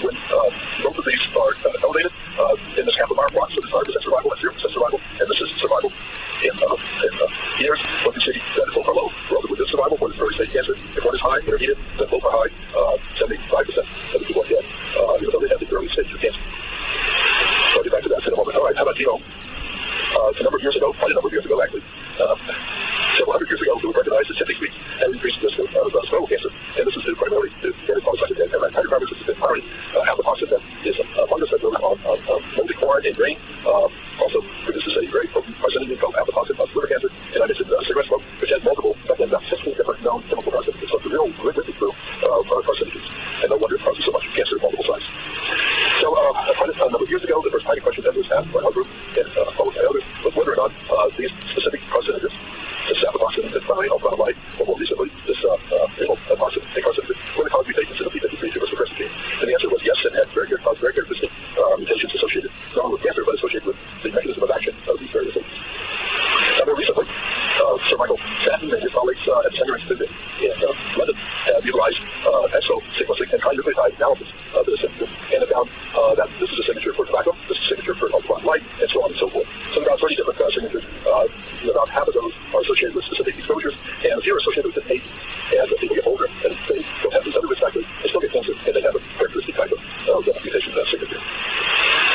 when both of these are elevated in this Kaplan-Meier plot, so this is survival at 0% survival, and this is survival in years, one can see that it's both are low, relatively good survival, one is early stage cancer. If one is high, intermediate, then both are high, 75% of the people are dead, even though they have the early stages of cancer. So I'll get back to that in a moment. All right, how about genome? A number of years ago, quite a number of years ago actually, several hundred years ago, we recognized that typically an increased risk of cervical cancer, and this is due primarily to very polycyclic hydrocarbons, which is the primary aflatoxin that is a fungus that grows on moldy corn and grain. Also produces a very potent carcinogen called aflatoxin of liver cancer, and I mentioned cigarette smoke, which has multiple, about 16 different known chemical carcinogens. So it's a real rigorous group of carcinogens, and no wonder it causes so much cancer of multiple size. So quite a number of years ago, the first kind of question that was asked by our group, and followed by others, was whether or not these specific carcinogens, this aflatoxin, this alpha-light, or more recently, this toxin, a carcinogen, were the cause mutations in the p53 tumor suppressor gene. And the answer was yes, and had very characteristic mutations associated not only with cancer, but associated with the mechanism of action of these various agents. Now, more recently, Sir Michael Satin and his colleagues at the Sanger Institute in London have utilized exo-sequencing and high nucleotide analysis of this signature, and have found that this is a signature for tobacco, this is a signature for ultraviolet light, and so on and so forth. So about 30 different signatures, about half of those are associated with specific exposures, and a few are associated with age. As people get older and they don't have these other risk factors, they still get cancer, and they have a characteristic type of mutation signature.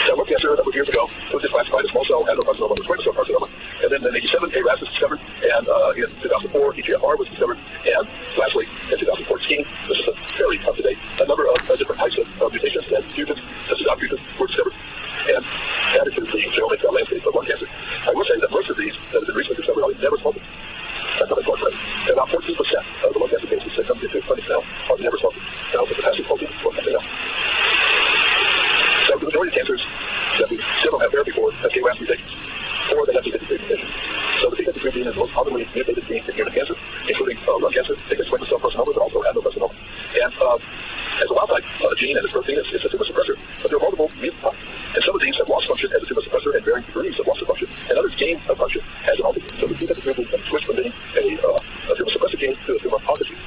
Now, lung cancer a number of years ago was classified as small cell adenocarcinoma and squamous cell carcinoma, and then in 1987, KRAS was discovered, and in 2004, EGFR was discovered, and lastly, in 2014, this is a very up-to-date, a number of different types of mutations and fusions, such as outfusions, were discovered and added to the genomic landscape of lung cancer. I will say that most of these that have been recently discovered are never smokers. That's not important. And about 14% of the lung cancer cases that come into clinic now are never smokers. Now, the capacity for something else. So the majority of cancers that we still don't have therapy for have KRAS mutations, or they have p53 mutations. So the p53 gene is the most commonly mutated gene in human cancer, including lung cancer, squamous cell carcinoma, but also adenocarcinoma. And as a wild-type gene and its protein is a tumor suppressor, but there are multiple mutant types. And some of these have lost function as a tumor suppressor and varying degrees of loss of function, and others gain function as an alternate. So the p53 gene can switch from being a tumor suppressor gene to a tumor positive gene.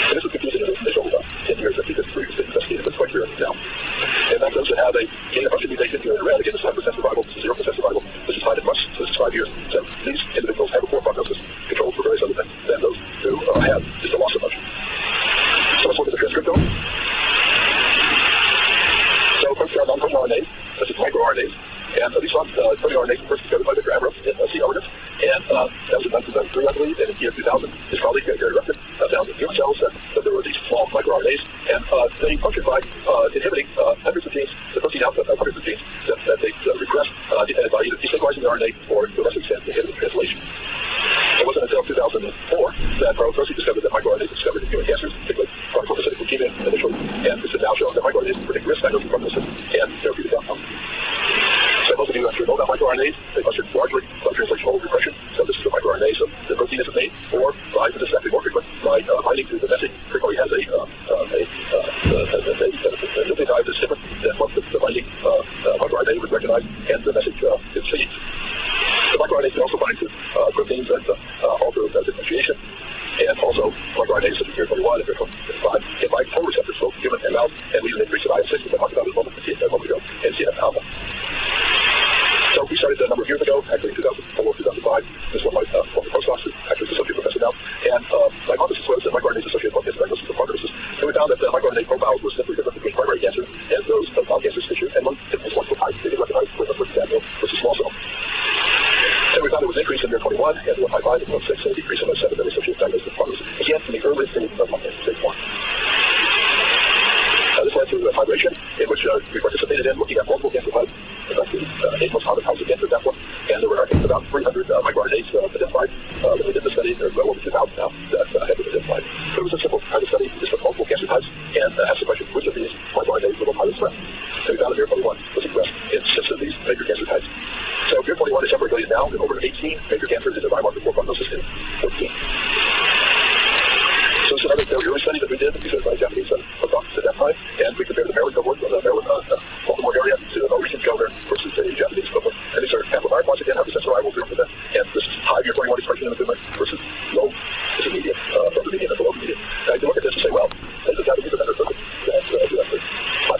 And this was confusing in the initial 10 years that p53 was being investigated, but it's quite clear now. And that those that have a gain of function mutation here in red, again, this is 5% survival, this is 0% survival, this is 5 and much, so this is 5 years. So these individuals have a poor prognosis, controlled for various other things than those who have just a loss of function. So let's look at the transcriptome. So first, non-protein RNAs, this is microRNAs, and these protein RNAs were first discovered by Victor Amaroff in C. elegans, and that was in 1973, I believe, and in the year 2000, his colleague Gary Rifkin found in human cells that there were these small microRNAs, and they function by inhibiting hundreds of genes, the protein output of hundreds of genes that they repress by either destabilizing the RNA or, to a lesser extent, inhibiting translation. It wasn't until 2004 that Charles Rossi discovered that microRNAs were discovered in human cancers, particularly chronic lymphocytic leukemia initially, and this has now shown that microRNAs predict risk, diagnosis, prognosis, and therapeutic outcome. So most of you actually know about microRNAs. They function largely by translational repression. So this is the microRNA. So the protein isn't made, or by, this is actually more frequent, by binding to the message, frequently has a nucleotide that's different than what the binding microRNA would recognize, and the message is seen. The microRNA can also bind to proteins that alter differentiation, and also microRNAs such as VIR21 and VIR25 can bind photoreceptors, both human and mouse, and lead to an increase in IL-6, which I talked about a moment ago, and TNF-alpha. So we started a number of years ago, actually in 2004, 2005. This one, my former postdoc, is actually associate professor now. And my hypothesis was that microRNAs associated with cancer diagnosis and prognosis. And we found that the microRNA profiles were simply different between primary cancer and those of non-cancerous tissue. And one difference was the type. They didn't recognize versus small cell. And we found there was an increase in VIR21 and 155 and 1.6, and a decrease in 1.7 that associated diagnosis and prognosis. Again, in the earliest stage of lung cancer, stage 1. This led to a collaboration in which we participated in looking at multiple cancer types. In fact, the 8 most common types of cancer at that point, and there were, I think, about 300 microRNAs identified. When we did the study, there were well over 2,000 now that had been identified. So it was a simple kind of study, just with multiple cancer types, and asked the question, which of these microRNAs were the highest expressed? So we found that VIR21 was expressed in 6 of these major cancer types. So VIR21 is separated now in over 18 major cancers, is a biomarker for prognosis in 14. So it's another very early study that we did, because by Japanese postdocs at that time, and we compared the Maryland cohort, the Maryland Baltimore area, to the Norwegian governor versus the Japanese cohort. And these are Kaplan-Meier plots again, 100% survival, 0%. And this is high VIR21 expression in the tumor versus low, this is median, from the median and below the median. Now you can look at this and say, well, the Japanese are better equipped than the US. But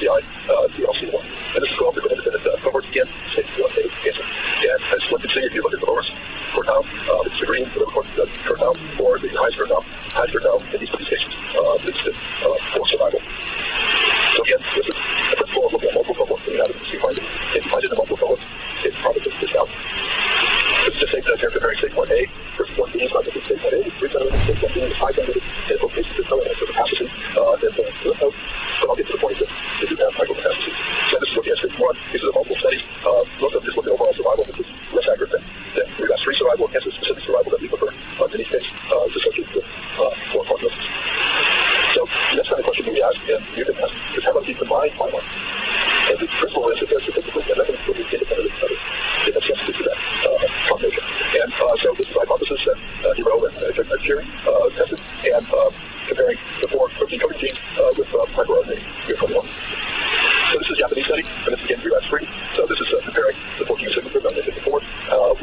GI, DLC1. And this is called the independent cohort again, stage 1A cancer. And as one can see, if you look at the lowest quartile, it's the green, the middle quartile, or the highest quartile in each of these cases leads to poor survival. So again, this is a principle of looking at multiple cohorts and having to find it. If you find it in multiple cohorts, it probably is out. This is the same thing here comparing stage 1A versus 1B. It's not just stage 1A, it's stage 1B is high sensitive, and in both cases there's no evidence of metastasis in the lymph nodes, but I'll get to the point that they do have micrometastases. So this is looking at stage 1. These are the multiple studies. Most of them just look at overall survival, which is less accurate than relapse-free survival and cancer-specific survival that we prefer in each case to associate with poor prognosis. So the next kind of question we ask, and you can ask, is how about if you combine biomarkers? And the principle is that there's statistically and evidence independent of each other. It has sensitive to that combination. And so this is a hypothesis that Hero and Curie tested, and comparing the 4 protein coding genes with microRNA VIR-21. So this is a Japanese study, and this is again relapse-free. So this is comparing the 14 signature of 54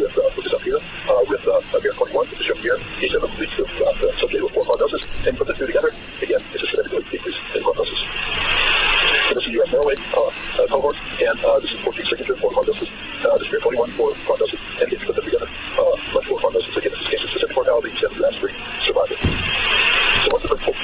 with which is up here, with VIR-21, which is shown here. Each of them leads to associated with poor prognosis. And you put the two together, again, it's a significant decrease in prognosis. So this is US Norway cohort, and this is 14 signature for prognosis. This is VIR-21 for prognosis, and if you put them together, much more prognosis. Again, this is cancer-specific mortality instead of relapse-free survival. So what's the principle?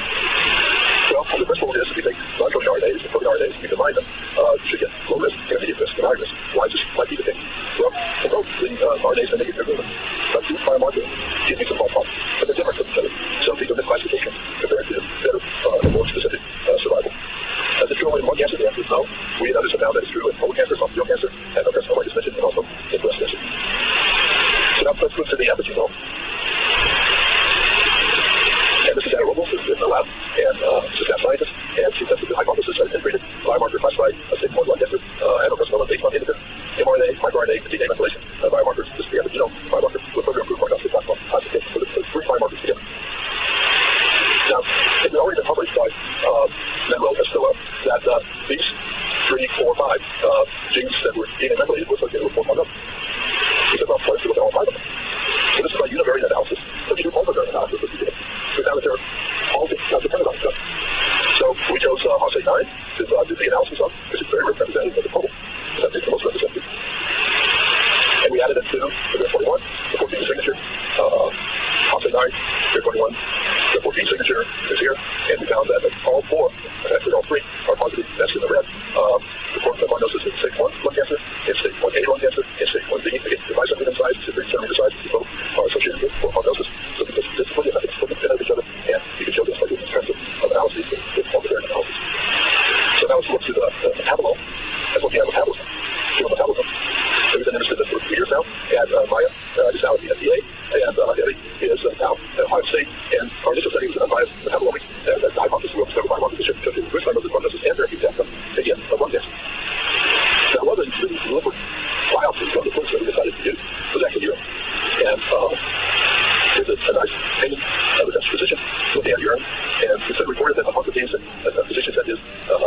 Well, the principle is if you take non-coding RNAs and coding RNAs, you combine them, you should get low risk, intermediate risk, and high risk. Why this might be the case? Well, for both the RNAs and negative movement, but these biomarkers give me some false positives, but they're different from each other. So these are misclassification compared to better and more specific survival. Is it true in lung cancer? The answer is no. We and others have found that it's true in colon cancer, esophageal cancer, and carcinoma, like I mentioned, and also in breast cancer. So now let's move to the epigenome. And this is Anna Robles, who's in the lab, and she's a staff scientist, and she tested the hypothesis that integrated biomarker classified stage 1 lung cancer, adenocarcinoma based on inhibin, mRNA, microRNA, and DNA methylation biomarkers. This is the epigenome biomarker with further improved prognostic platform classification. So the 3 biomarkers together. Now, it had already been published by Manuel Castillo that these 3, 4, 5 genes that were DNA methylated were associated with poor prognosis. He said, well, let's look at all 5 of them. So this is by univariate analysis. So we do multivariate analysis with the we found that they're all dependent on each other. So we chose HOSA-9 to do the analysis on, which is very representative of the total. So that's the most representative. And we added it to the VIR-21, the 14 signature, HOSA-9, VIR-21, the 14 signature is here, and we found that all 4, actually all 3, are positive. That's in the red. The prognosis in stage 1 lung cancer, in stage 1A lung cancer, in stage 1B, again, the bicentennial size, the 3 centimeter size, both are associated with poor prognosis. So because this is looking at it, looking at each other, and you can show this like in terms of analyses with multivariate analysis. So now let's look to the metabolome. That's looking at metabolism, human metabolism. So we've been interested in this for 2 years now, and Maya is now at the FDA, and Eddie is now at Ohio State, and our initial study was an unbiased metabolomics, and the hypothesis will discover biomarkers that should risk prognosis, prognosis, and therapeutic outcome, again, of lung cancer. Now, one of the liquid biopsies of the first that we decided to do was actually urine, and it's a nice painting of a Dutch physician looking at urine, and it's been reported that among the things that a physician said is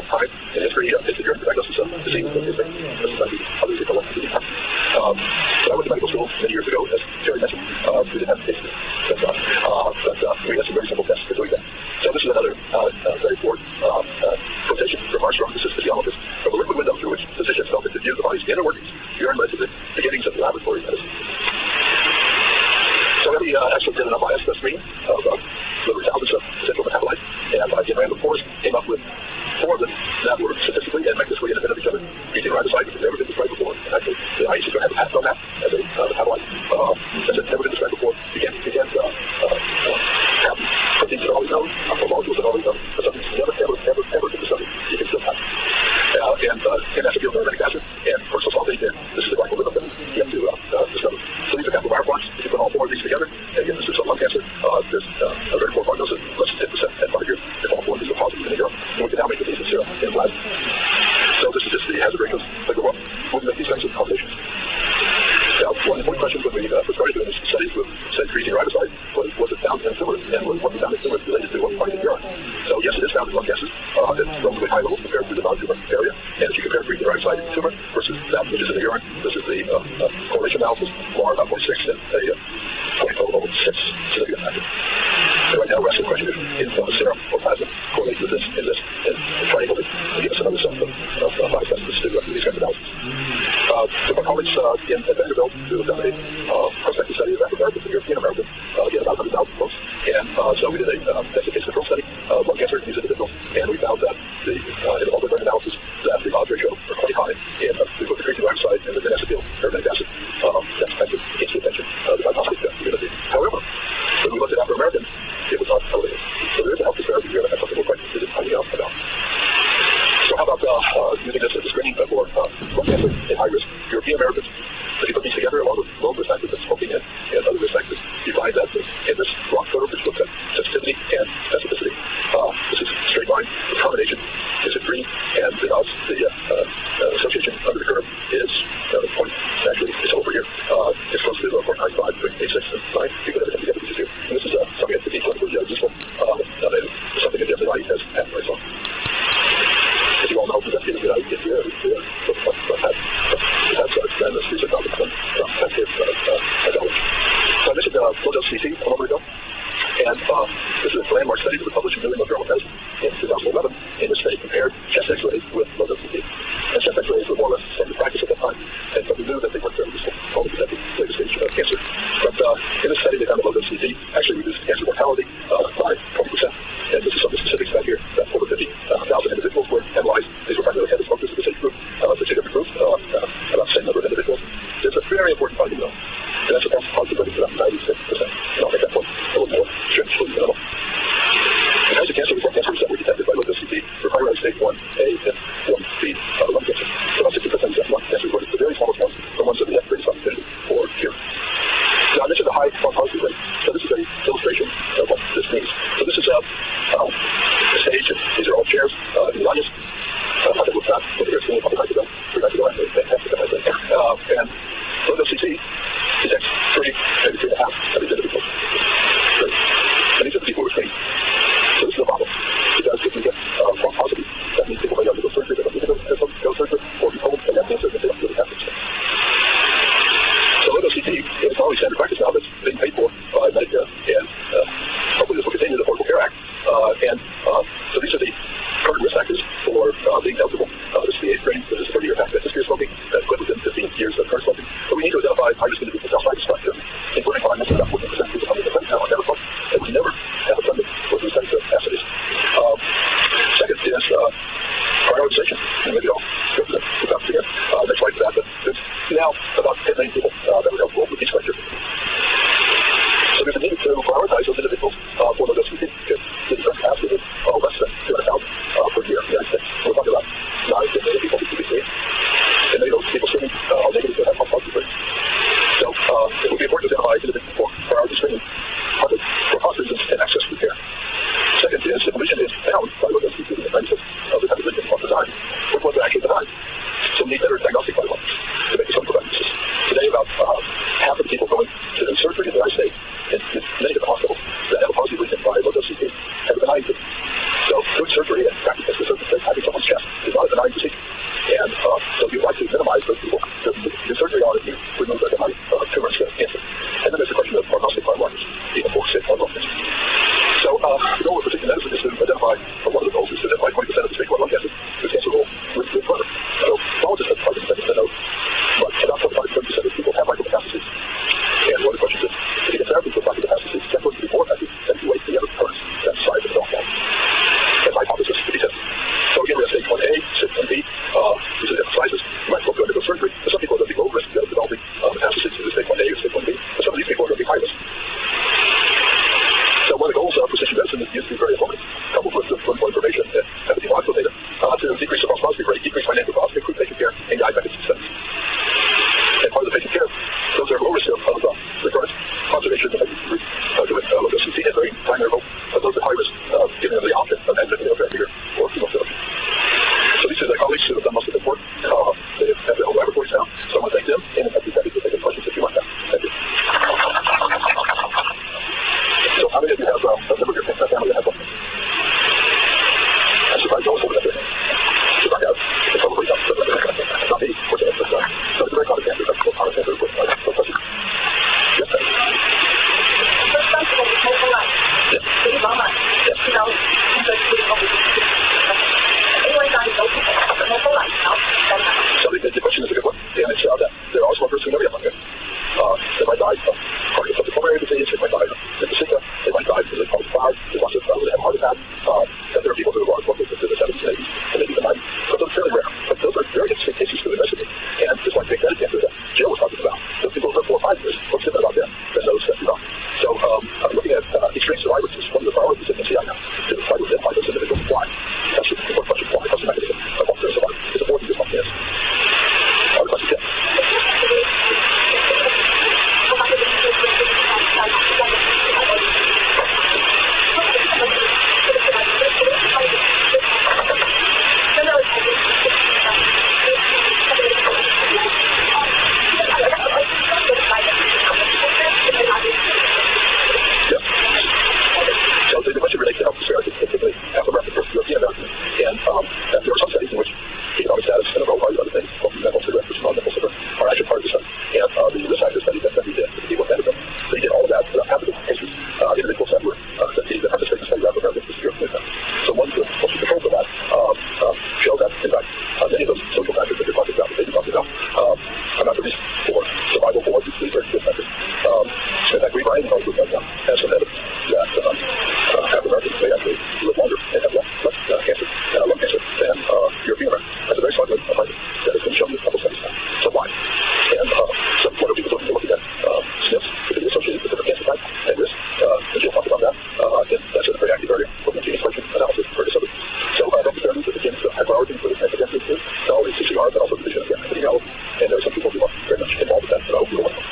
time in history is the urine diagnosis of disease in history. This is others people like to do. So I went to medical school many years ago, as Jerry mentioned. We didn't have to take this, but we had some very simple tests for doing that. So this is another very important quotation from Armstrong, the physiologist, from a liquid window through which physicians felt they could view the body's inner workings. Urine led to the beginnings of laboratory medicine. So we actually did an unbiased screen of literally thousands of potential metabolites, and in random forest came up with 4 of them that were statistically and mechanistically independent of each other. Using riboside, which has never been described before. Actually, the IEC is going to have a patent on that as a metabolite. That's never been described before. You can't have proteins that are always known, molecules that are always known, but something's never been discovered. You can still have it. And acetyl-aromatic acid, and ursosulfate, and this is the glycolipid that you have to discover. So these are Kaplan-Meier plots. If you put all 4 of these together, and again, this is lung cancer, there's a very poor prognosis, less than 10% at 5 years, if all 4 of these are positive in the urine. And we can now make the case of serum in plasma. So this is just the hazard ratios that go up when we make these kinds of combinations. Now, one important question when we started doing these studies with increasing riboside was it found in tumors, and what we found in tumors related to what we find in urine. So yes, it is found in lung cancers at relatively high levels compared to the non-tumor area. And if you compare increasing riboside in tumor versus that which is in the urine, this is the correlation analysis, more about 0.6 and a 20 total of 6 significant factor. So right now, the question is serum or plasma correlate with this in this triangle and give us another cell. to have done a prospective study of African Americans and European Americans, again, about 100,000 folks. And so we did a case control study of lung cancer in these individuals, and we found that in the multi-brain analysis that the odds ratio are quite high. And we put the creatine dioxide and the inositol, urbanic acid, that's expensive, gets the attention of the diagnostic community. However, when we looked at Afro Americans, it was not elevated. So there is a health disparity here, and that's something we're quite interested in finding out about. So how about using this as a screening for lung cancer in high-risk European Americans? If you put these together along with low risk factors and smoking and other risk factors, you find that in this block photo, which looks at sensitivity and specificity, this is a straight line. The combination is in green, and the odds, the association under the curve is the point. Actually, it's over here. It's close to 0.95, 0.86, and 9. You put everything together, which is here. And this is something that's clinically useful. It's something that the everybody has had right now. As you all know, that's getting that's research knowledge from sensitive adults. So I mentioned low-dose CT a moment ago, and this is a landmark study that was published in New England Journal of Medicine in 2011, in which they compared chest X-rays with low-dose CT. And chest X-rays were more or less standard practice at that time, and so we knew that they weren't very useful, only because they later stage cancer. But in this study, they found that low-dose CT actually reduced cancer mortality by 20%. And this is some of the specifics back here, that over 50,000 individuals were analyzed. These were primarily heavy smokers of this age group, the two different groups, about the same number of individuals. There's a very important finding, though, and that's a false positive rate of about 96%. And I'll make that point a little more strictly minimal. The kinds of cancer receptors that were detected by low-dose CT were primarily stage 1A and 1B lung cancer. So about 60% of lung cancer reported the very smallest ones, the ones that we have the greatest opportunity for cure. Now, I mentioned the high false positive rate. So this is an illustration of what this means. So this is a stage, and these are all chairs in the audience. I think it was not what you're seeing a couple nights ago, 3 nights ago, actually. And low-dose CT is at 3, maybe 3.5 of these individuals. Great. And these are the people who are screened. So this is a problem. Because if you get false positive, that means people may undergo surgery, they don't need to go surgery, or be told they have cancer and they don't really have cancer. So low-dose CT is always standard practice now that's being paid for by Medicare, and hopefully this will continue the Affordable Care Act. So these are the current risk factors for being eligible. This is the age range, this is 30-year past history of smoking, that's equivalent to 15 years of current smoking. But we need to identify high-risk individuals outside this spectrum, including clients that about 14% who become independent now on never smoke, and we never have a funding for these types of activities. Second is prioritization, and maybe I'll go to the top again. Next slide for that, but there's now about 10 million people that are eligible with these criteria. So there's a need to prioritize those individuals for low-dose CT, because the current capacity is less than 200,000 per year in the United States. So we're talking about 9 to 10 million people who should be screened. And many of those people screening are negative that have false positive rates. So it would be important to identify individuals for priority screening for cost reasons and access to care. Second is, if a lesion is found by low-dose CT in the 96 of the type of lesion was designed, which was actually designed. So we need better diagnostic guidelines to make some diagnosis. Today, about half of the people going to surgery in the United States, in many of the hospitals that have a positive lesion by low-dose CT, have a benign lesion. So doing surgery and practice as the surgeon says, having someone's chest is not a benign procedure. And so you'd like to minimize those people to do surgery on if you remove their benign tumor instead of cancer. And then there's the question of prognostic biomarkers, even for sick lung cancer. So the goal of precision medicine is to identify, or one of the goals is to identify 20% of the stage 1 lung cancer whose cancer will live further. So pathologists have targeted that to know, but about 25-30% of people have micrometastases. And one of the questions is, if you get therapy for micrometastases, is that going to be more effective than if you wait for the other recurrence? That's size of the cell count. That's my hypothesis to be tested. So again, we have stage 1A, stage 1B. These are different sizes. You might go undergo surgery. But some people are going to be low risk of developing metastases to stage 1A or stage 1B. But some of these people are going to be high risk. So one of the goals of precision medicine is used to be very informative, coupled with the clinical information and epidemiological data, to decrease the false positive rate, decrease financial costs, improve patient care, and guide benefit success. And part of the patient care, those are low risk of recurrence, conservation, and doing low-dose CT is very primary goal. But those at high risk, giving them the option of adjuvant immunotherapy or chemotherapy. So these are the colleagues who have done most of the work. They have their own laboratories now. So I want to thank them, and I'd be happy to take any questions if you want that. Thank you. So how many of you have a member of your family that has one? I'm surprised no one's over there. If I have, it's probably not me, fortunately, but so it's a very common cancer. That's common cancer. No question. Yes, sir. Yes. So the question is a good one, and it's that there are smokers who never get lung cancer. first looked into the 70s and 80s and maybe the 90s. But those are fairly rare. But those are very interesting cases to investigate. And just like pancreatic cancer that Jill was talking about, those people who are 4 or 5 years look different about them than those that do not. So looking at extreme survivors is one of the priorities at NCI now, to try to identify those individuals. Why? That's the important question. Why? What's the mechanism of long-term survival? It's a 4-year long cancer. Other questions? Yes. So the question relates to health disparities, particularly African versus European Americans. And there are some studies in which economic status and a variety of other things, both mental cigarettes versus non-mental cigarettes, are actually part of the study. And the risk factor study that we did, the people that did them, they did all of that after the cases, individuals that were that participated in the study of African versus European Americans. So one of the social controls of that show that, in fact, many of those social factors that you're talking about, that they're talking about, are not the reason for survival for these very risk factors. In fact, rewriting those with that has some evidence that African Americans may actually live longer and have less cancer, lung cancer than European Americans. That's a very solid finding that has been shown in a couple studies now. So why? And so what are people doing? They're looking at SNPs, because they're associated with different cancer types and risk. And you'll talk about that. And that's a very active area for the gene expression analysis for this other. So health disparities begins to high priority for the cancer institute, not only CCR, but also the Division of Epidemiology. And there are some people who are very much involved with that, but I hope you're one of them.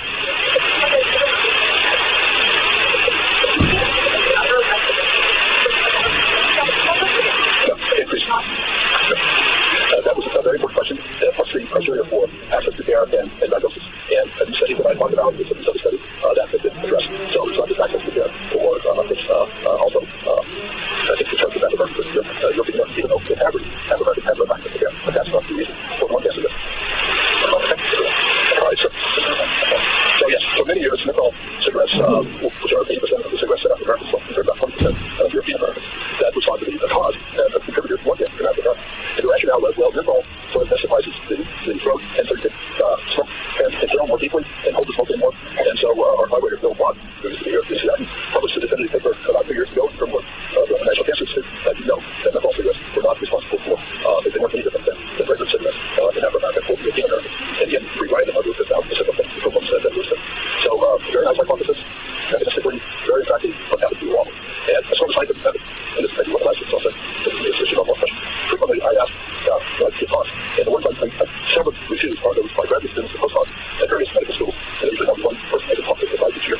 That was a very important question. What's the criteria for access to care and diagnosis? And the study that I talked about is some studies that have been addressed. So it's not just access to care, or it's also, I think, in terms of African Americans, European Americans, even though in average, African Americans have less access to care. But that's not the reason for lung cancer risk. All right, so yes, for many years, menthol cigarettes, which are 80% of the cigarettes that African Americans smoke, compared to about 20% of European Americans, that was thought to be a cause and a contributor to lung cancer in Africa. And the rationale was, well, menthol sort of intensifies the throat and so you can smoke and inhale more deeply and hold the smoke in more. And so our collaborator, Bill Watt, who used to be here at NCI, published a definitive paper about 2 years ago from the National Cancer Institute that you know that menthol cigarettes were not responsible for, they weren't any different than regular cigarettes in Africa and for European Americans. And again, rewriting them under this now specifically, Bill said that was it. So very nice hypothesis, mechanistically very attractive, but happened to be wrong. And as far as scientific method, and this may be one of the last things I'll say, this issue of one question. Frequently I ask the talks, and the ones I seldom refuse are those by graduate students and postdocs at various medical schools, and usually only one person makes a talk at each year.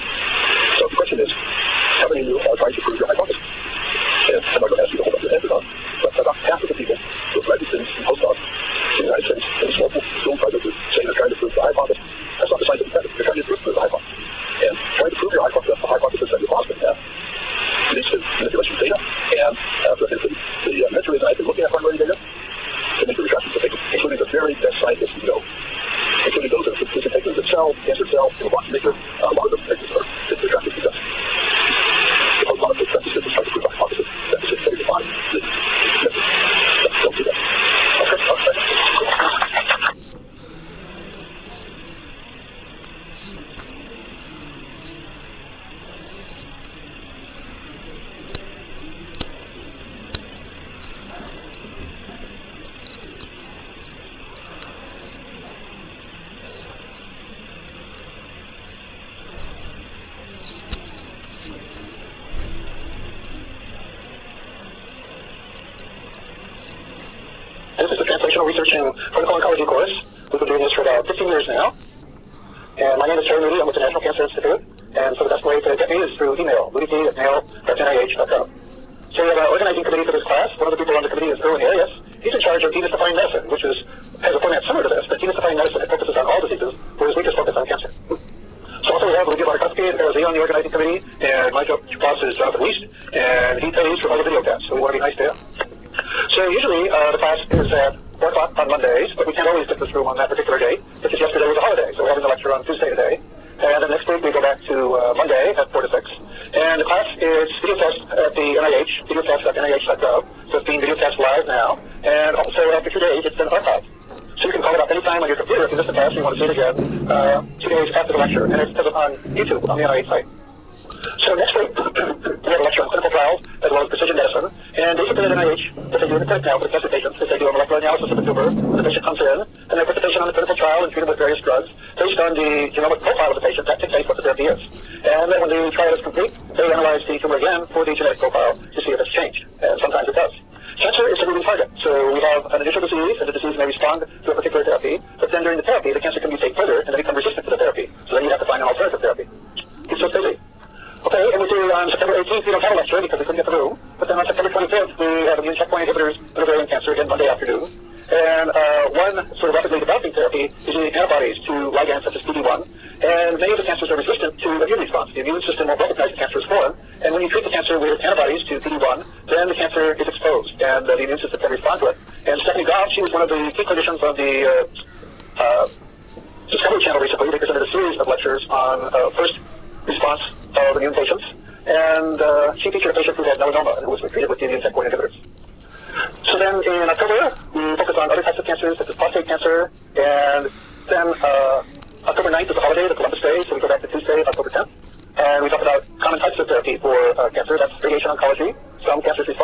So the question is, how many of you are trying to prove your hypothesis? And I'm not going to ask you to hold up your hand or not, but about half of the people who are graduate students and postdocs in the United States in the small school project say they're trying to prove the hypothesis. That's not the scientific method. They're trying to prove the hypothesis. And trying to prove your hypothesis, the hypothesis that your boss can have, leads to manipulation of data, and the mentor reason I've been looking at hard-ready data to make the retractions of data, including the very best scientists we know, including those that are participators of cells, cancer cells, and want to make a lot of those things are retracted because a lot of those practices try to prove a hypothesis that is just very defined. Don't do that. Okay. This is the Translational Research in Clinical Oncology course. We've been doing this for about 15 years now. And my name is Terry Moody. I'm with the National Cancer Institute. And so the best way to get me is through email, moodyt@mail.nih.gov. So we have an organizing committee for this class. One of the people on the committee is Erwin Arias. He's in charge of demystifying medicine, which has a format similar to this, but demystifying medicine, it focuses on all diseases, whereas we just focus on cancer. So also we have Luigi Barkowski and Erzi on the organizing committee, and my boss is Jonathan Weist, and he pays for all the video casts, so we want to be nice to him. So usually the class is at 4 o'clock on Mondays, but we can't always get this room on that particular date, because yesterday was a holiday, so we're having a lecture on Tuesday today. And then next week we go back to Monday at 4 to 6. And the class is videocast at the NIH, videocast.nih.gov. So it's being videocast live now. And also after 2 days it's been archived. So you can call it up anytime on your computer if you missed the class and you want to see it again 2 days after the lecture. And it's on YouTube on the NIH site. So next week, we have a lecture on clinical trials as well as precision medicine. And basically at NIH, what they do in the clinic now for the cancer patients is they do a molecular analysis of the tumor. The patient comes in, and they put the patient on the clinical trial and treat him with various drugs based on the genomic profile of the patient that dictates what the therapy is. And then when the trial is complete, they analyze the tumor again for the genetic profile to see if it's changed. And sometimes it does. Cancer is a moving target. So we have an initial disease, and the disease may respond to a particular therapy, but then during the therapy, the cancer can mutate further and then become resistant to the therapy. So then you have to find an alternative therapy. It's just busy. Okay, and we do on September 18th, we don't have a lecture because we couldn't get the room. But then on September 25th, we have immune checkpoint inhibitors in ovarian cancer again Monday afternoon. And one sort of rapidly developing therapy is using antibodies to ligands such as PD-1. And many of the cancers are resistant to immune response. The immune system won't recognize the cancer as foreign. And when you treat the cancer with antibodies to PD-1, then the cancer is exposed and the immune system can respond to it. And Stephanie Goff, she was one of the key clinicians on the Discovery Channel recently. They presented a series of lectures on first response of immune patients. And she featured a patient who had melanoma and who was treated with the immune checkpoint inhibitors. So then in October, we focus on other types of cancers, such as prostate cancer, and then October 9th is a holiday, the Columbus Day, so we go back to Tuesday, October 10th, and we talk about common types of therapy for cancer. That's radiation oncology. Some cancers respond